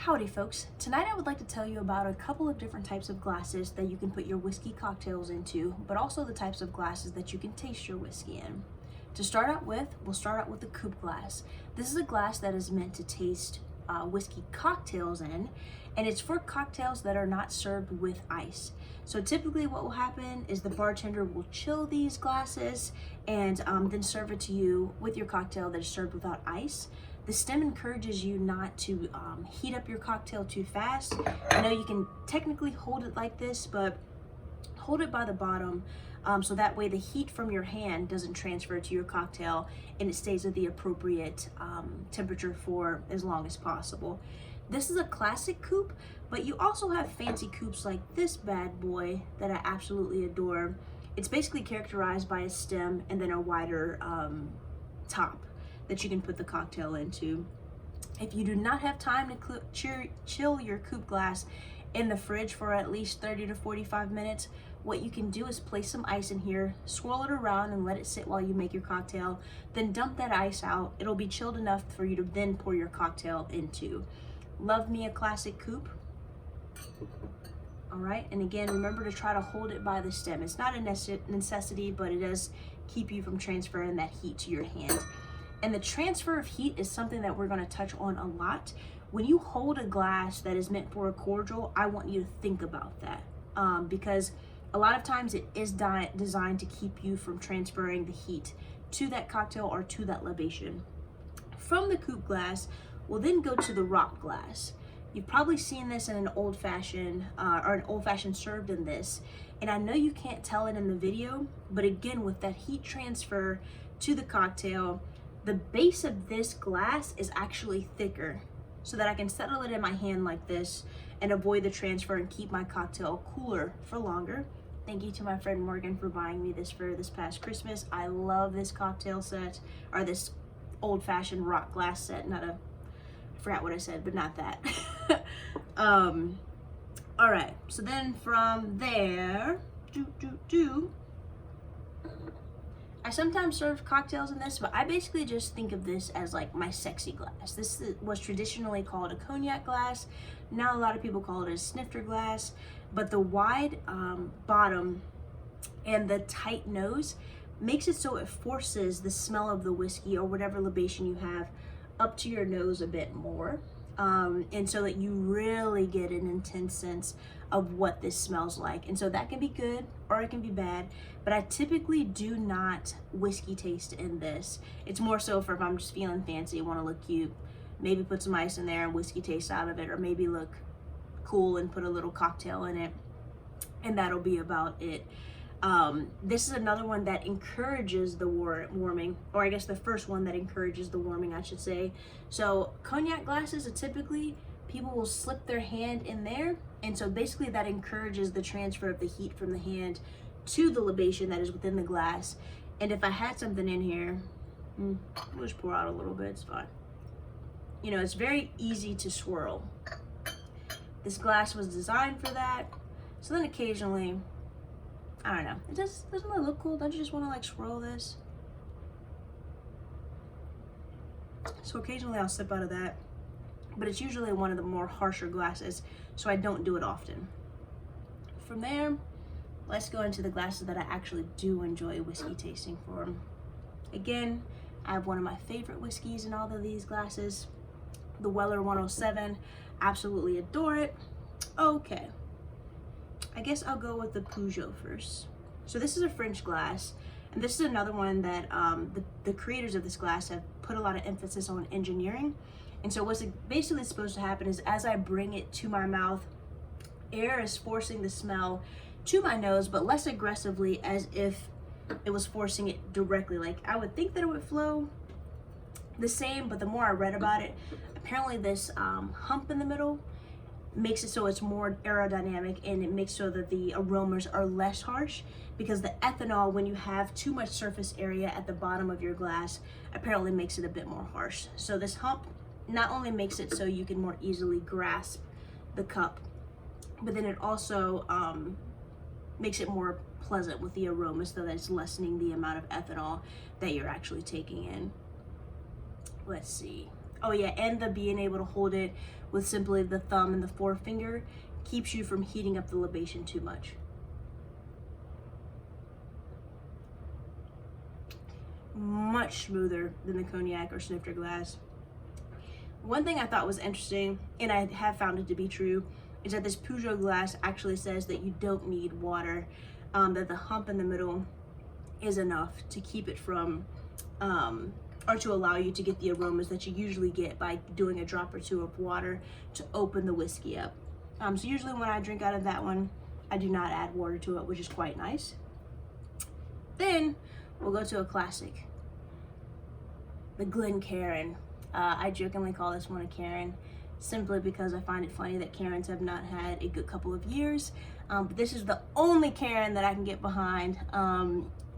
Howdy folks, tonight I would like to tell you about a couple of different types of glasses that you can put your whiskey cocktails into, but also the types of glasses that you can taste your whiskey in. To start out with, we'll start out with the Coop Glass. This is a glass that is meant to taste whiskey cocktails in, and it's for cocktails that are not served with ice. So typically what will happen is the bartender will chill these glasses and then serve it to you with your cocktail that is served without ice. The stem encourages you not to heat up your cocktail too fast. I know you can technically hold it like this, but hold it by the bottom so that way the heat from your hand doesn't transfer to your cocktail and it stays at the appropriate temperature for as long as possible. This is a classic coupe, but you also have fancy coupes like this bad boy that I absolutely adore. It's basically characterized by a stem and then a wider top that you can put the cocktail into. If you do not have time to chill your coupe glass in the fridge for at least 30 to 45 minutes, what you can do is place some ice in here, swirl it around and let it sit while you make your cocktail, then dump that ice out. It'll be chilled enough for you to then pour your cocktail into. Love me a classic coupe. All right, and again, remember to try to hold it by the stem. It's not a necessity, but it does keep you from transferring that heat to your hand. And the transfer of heat is something that we're going to touch on a lot. When you hold a glass that is meant for a cordial, I want you to think about that because a lot of times it is designed to keep you from transferring the heat to that cocktail or to that libation. From the coupe glass, we'll then go to the rock glass. You've probably seen this in an old-fashioned or an old-fashioned served in this. And I know you can't tell it in the video, but again, with that heat transfer to the cocktail, the base of this glass is actually thicker so that I can settle it in my hand like this and avoid the transfer and keep my cocktail cooler for longer. Thank you to my friend Morgan for buying me this for this past Christmas. I love this cocktail set, or this old-fashioned rock glass set. I forgot what I said, but not that. All right, so then from there, I sometimes serve cocktails in this, but I basically just think of this as like my sexy glass. This was traditionally called a Cognac glass. Now a lot of people call it a snifter glass, but the wide bottom and the tight nose makes it so it forces the smell of the whiskey or whatever libation you have up to your nose a bit more. And so that you really get an intense sense of what this smells like. And so that can be good or it can be bad, but I typically do not whiskey taste in this. It's more so for if I'm just feeling fancy, want to look cute, maybe put some ice in there and whiskey taste out of it, or maybe look cool and put a little cocktail in it, and that'll be about it. This is another one that encourages the warming, or I guess the first one that encourages the warming, I should say. So Cognac glasses are typically, people will slip their hand in there, and so basically that encourages the transfer of the heat from the hand to the libation that is within the glass. And if I had something in here, I'll just pour out a little bit, it's fine. You know, it's very easy to swirl. This glass was designed for that. So then occasionally, I don't know, doesn't it look cool? Don't you just want to like swirl this? So occasionally I'll sip out of that, but it's usually one of the more harsher glasses, so I don't do it often. From there, let's go into the glasses that I actually do enjoy whiskey tasting for. Again, I have one of my favorite whiskeys in all of these glasses, the Weller 107. Absolutely adore it. Okay. I guess I'll go with the Pujo first. So this is a French glass, and this is another one that the creators of this glass have put a lot of emphasis on engineering. And so what's basically supposed to happen is as I bring it to my mouth, air is forcing the smell to my nose, but less aggressively, as if it was forcing it directly. Like I would think that it would flow the same, but the more I read about it, apparently this hump in the middle makes it so it's more aerodynamic, and it makes so that the aromas are less harsh, because the ethanol, when you have too much surface area at the bottom of your glass, apparently makes it a bit more harsh. So this hump not only makes it so you can more easily grasp the cup, but then it also makes it more pleasant with the aroma, so that it's lessening the amount of ethanol that you're actually taking in. Let's see. Oh yeah, and the being able to hold it with simply the thumb and the forefinger keeps you from heating up the libation too much. Much smoother than the cognac or snifter glass. One thing I thought was interesting, and I have found it to be true, is that this Pujo glass actually says that you don't need water, that the hump in the middle is enough to keep it from, or to allow you to get the aromas that you usually get by doing a drop or two of water to open the whiskey up. So usually when I drink out of that one, I do not add water to it, which is quite nice. Then we'll go to a classic, the Glencairn. I jokingly call this one a Karen, simply because I find it funny that Karens have not had a good couple of years. But this is the only Karen that I can get behind.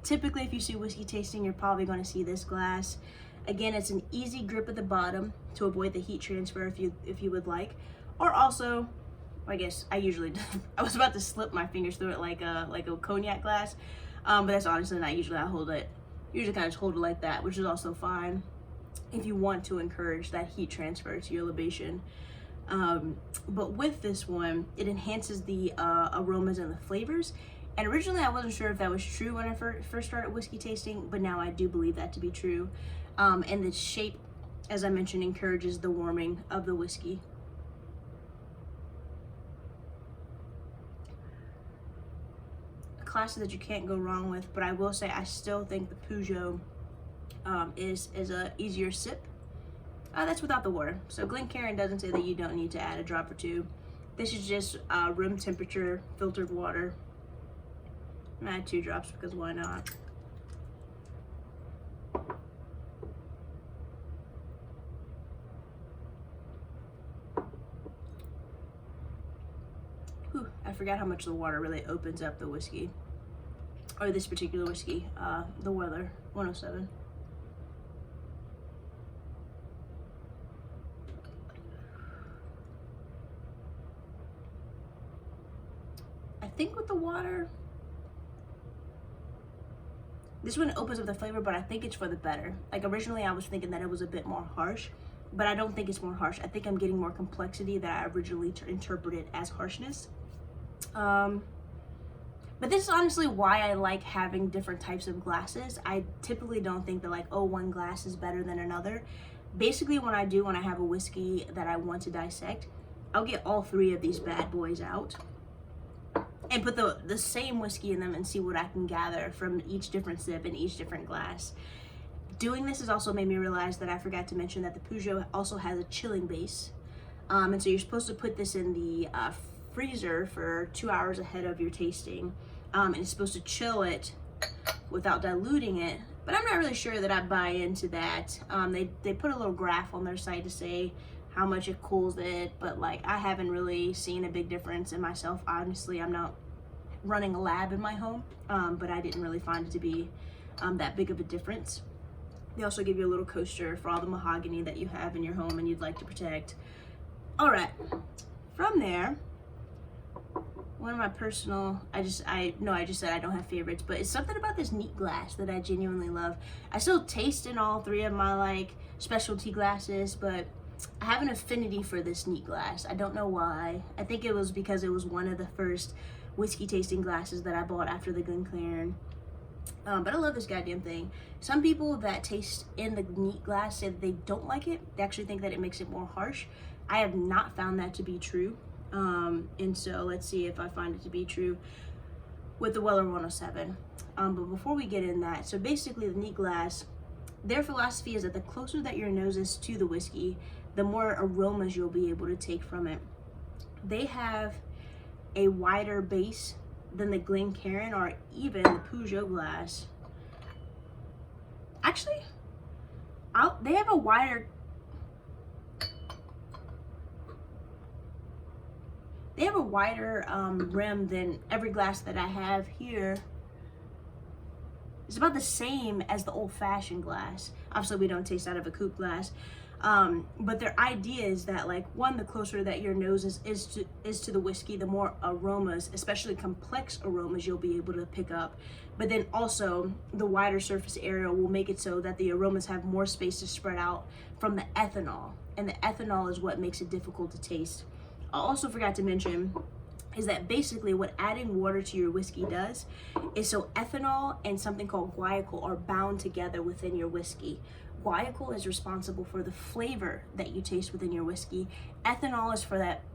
Typically, if you see whiskey tasting, you're probably going to see this glass. Again, it's an easy grip at the bottom to avoid the heat transfer if you would like. Or also, I guess I usually do. I was about to slip my fingers through it like a cognac glass, but that's honestly not usually how I hold it. Usually kind of just hold it like that, which is also fine if you want to encourage that heat transfer to your libation. But with this one, it enhances the aromas and the flavors. And originally I wasn't sure if that was true when I first started whiskey tasting, but now I do believe that to be true. And the shape, as I mentioned, encourages the warming of the whiskey. A class that you can't go wrong with, but I will say I still think the Pujo is a easier sip. That's without the water. So Glencairn doesn't say that you don't need to add a drop or two. This is just room temperature filtered water. I'm gonna add 2 drops because why not? Whew, I forgot how much the water really opens up the whiskey, or this particular whiskey, the Weller 107. I think with the water, this one opens up the flavor, but I think it's for the better. Like originally I was thinking that it was a bit more harsh, but I don't think it's more harsh. I think I'm getting more complexity that I originally interpreted as harshness. But this is honestly why I like having different types of glasses. I typically don't think that like, oh, one glass is better than another. Basically when I have a whiskey that I want to dissect, I'll get all 3 of these bad boys out and put the same whiskey in them and see what I can gather from each different sip in each different glass. Doing this has also made me realize that I forgot to mention that the Pujo also has a chilling base. And so you're supposed to put this in the freezer for 2 hours ahead of your tasting. And it's supposed to chill it without diluting it. But I'm not really sure that I buy into that. They put a little graph on their site to say how much it cools it, but like I haven't really seen a big difference in myself. Honestly, I'm not running a lab in my home, but I didn't really find it to be that big of a difference. They also give you a little coaster for all the mahogany that you have in your home and you'd like to protect. All right, from there, one of my personal, I just said I don't have favorites, but it's something about this neat glass that I genuinely love. I still taste in all 3 of my like specialty glasses, but I have an affinity for this neat glass. I don't know why. I think it was because it was one of the first whiskey tasting glasses that I bought after the Glencairn. But I love this goddamn thing. Some people that taste in the neat glass say that they don't like it. They actually think that it makes it more harsh. I have not found that to be true. And so let's see if I find it to be true with the Weller 107. But before we get in that, so basically the neat glass, their philosophy is that the closer that your nose is to the whiskey, the more aromas you'll be able to take from it. They have a wider base than the Glencairn or even the Peugeot Glass. Actually, they have a wider rim than every glass that I have here. It's about the same as the old-fashioned glass. Obviously, we don't taste out of a Coop Glass. But their idea is that, like, one, the closer that your nose is to the whiskey, the more aromas, especially complex aromas, you'll be able to pick up. But then also, the wider surface area will make it so that the aromas have more space to spread out from the ethanol. and the ethanol is what makes it difficult to taste. I also forgot to mention is that basically what adding water to your whiskey does is so ethanol and something called guaiacol are bound together within your whiskey. Guaiacol is responsible for the flavor that you taste within your whiskey. Ethanol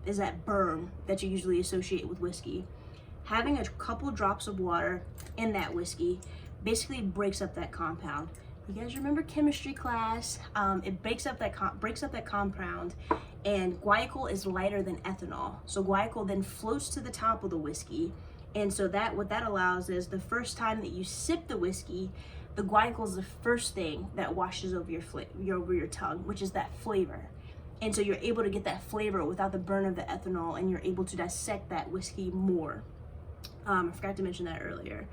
is that burn that you usually associate with whiskey. Having a couple drops of water in that whiskey basically breaks up that compound. You guys remember chemistry class? It breaks up that compound, and guaiacol is lighter than ethanol. So guaiacol then floats to the top of the whiskey, and so what that allows is the first time that you sip the whiskey, the guaiacol is the first thing that washes over your tongue, which is that flavor. And so you're able to get that flavor without the burn of the ethanol, and you're able to dissect that whiskey more. I forgot to mention that earlier.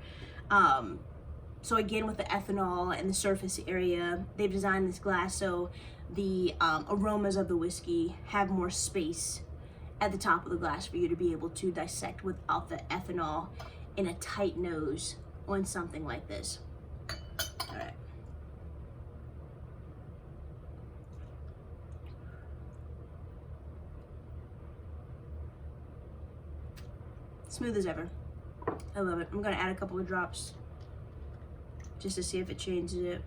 So again, with the ethanol and the surface area, they've designed this glass so the aromas of the whiskey have more space at the top of the glass for you to be able to dissect without the ethanol in a tight nose on something like this. All right. Smooth as ever. I love it. I'm gonna add a couple of drops just to see if it changes it.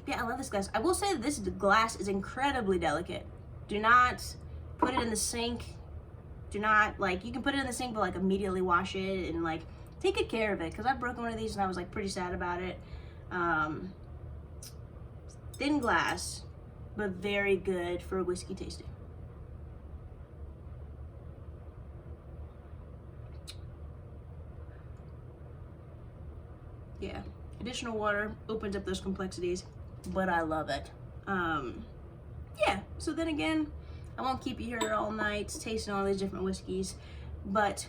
Yeah, I love this glass. I will say that this glass is incredibly delicate. Do not put it in the sink. Do not, like, you can put it in the sink, but like immediately wash it and like take good care of it, because I've broken one of these and I was like pretty sad about it. Thin glass, but very good for whiskey tasting. Yeah, additional water opens up those complexities, but I love it. Yeah, so then again, I won't keep you here all night tasting all these different whiskeys, but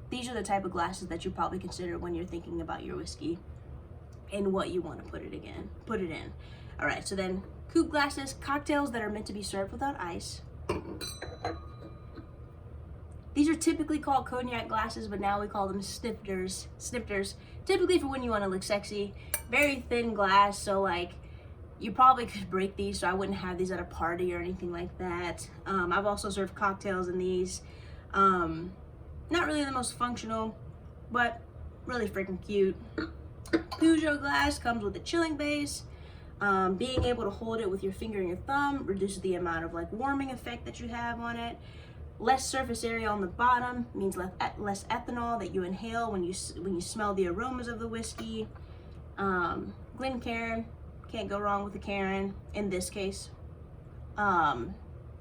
these are the type of glasses that you probably consider when you're thinking about your whiskey and what you want to put it in. All right, so then Coop Glasses, cocktails that are meant to be served without ice. These are typically called Cognac Glasses, but now we call them snifters, typically for when you want to look sexy. Very thin glass, so like you probably could break these, so I wouldn't have these at a party or anything like that. I've also served cocktails in these. Not really the most functional, but really freaking cute. Peugeot Glass comes with a chilling base. Being able to hold it with your finger and your thumb reduces the amount of like warming effect that you have on it. Less surface area on the bottom means less ethanol that you inhale when you smell the aromas of the whiskey. Glencairn, can't go wrong with the Cairn in this case.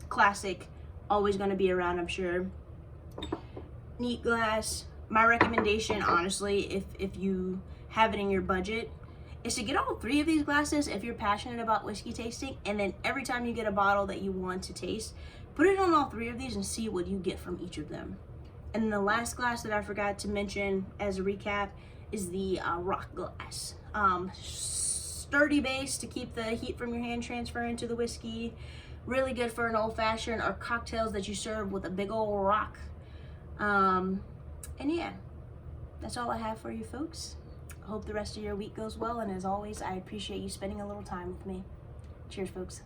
Classic, always going to be around, I'm sure. Neat glass. My recommendation, honestly, if you have it in your budget, is to get all 3 of these glasses if you're passionate about whiskey tasting, and then every time you get a bottle that you want to taste, put it on all 3 of these and see what you get from each of them. And then the last glass that I forgot to mention as a recap is the rock glass. Sturdy base to keep the heat from your hand transferring to the whiskey. Really good for an old fashioned or cocktails that you serve with a big old rock. And yeah, that's all I have for you folks. I hope the rest of your week goes well, and as always, I appreciate you spending a little time with me. Cheers, folks.